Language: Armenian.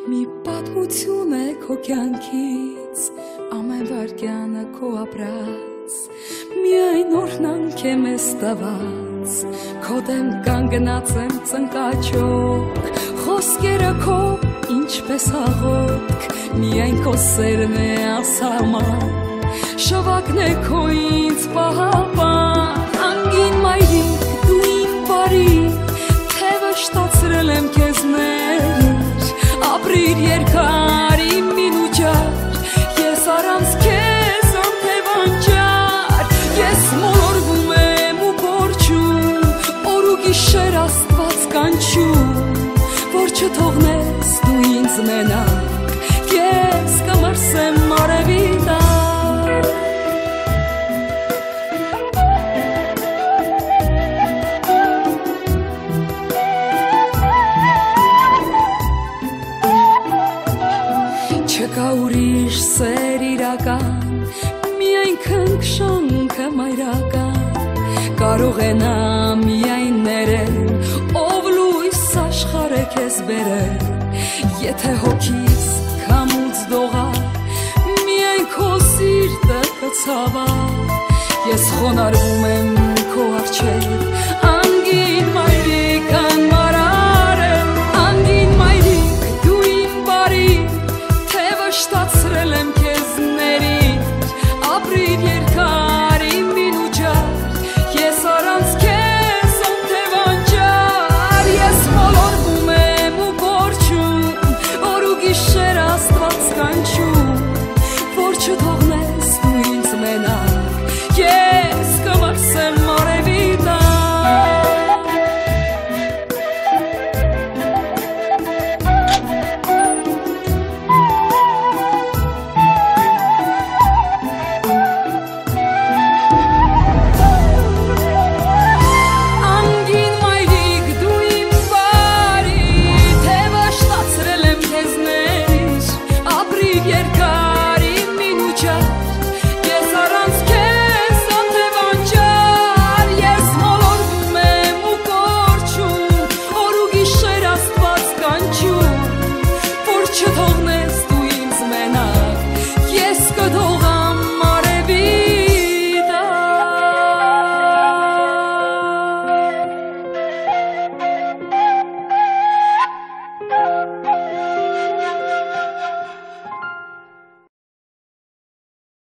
Մի պատմություն է քո կյանքից, ամեն վայրկյանը քո ապրած, միայն օրհնանք է մեզ տված, քո դեմ կանգնած եմ ծնկաճող, խոսքերը քո ինչպես աղոթք, միայն քո սերն է ասարման, շվակն է քո ինձ պահապան, անգին մայրիկ դու իմ բարիք, թևը շտացրել եմ քեզ Ապրիր երկար իմ մինուճար, ես առանց քեզ անթևանջար, ես մոլորվում եմ ու կորչում, օր ու գիշեր Աստված կանչում, որ չթողնես դու ինձ մենակ, ես կմրսեմ արևի տակ Չկա ուրիշ սեր իրական, միայն քնքշանքը մայրական, կարող է նա միայն ներել, ով լույս աշխարհ է քեզ բերել, եթե հոգիս քամուց դողա, միայն քո սիրտը կցավա, ես խոնարհվում եմ քո առջև,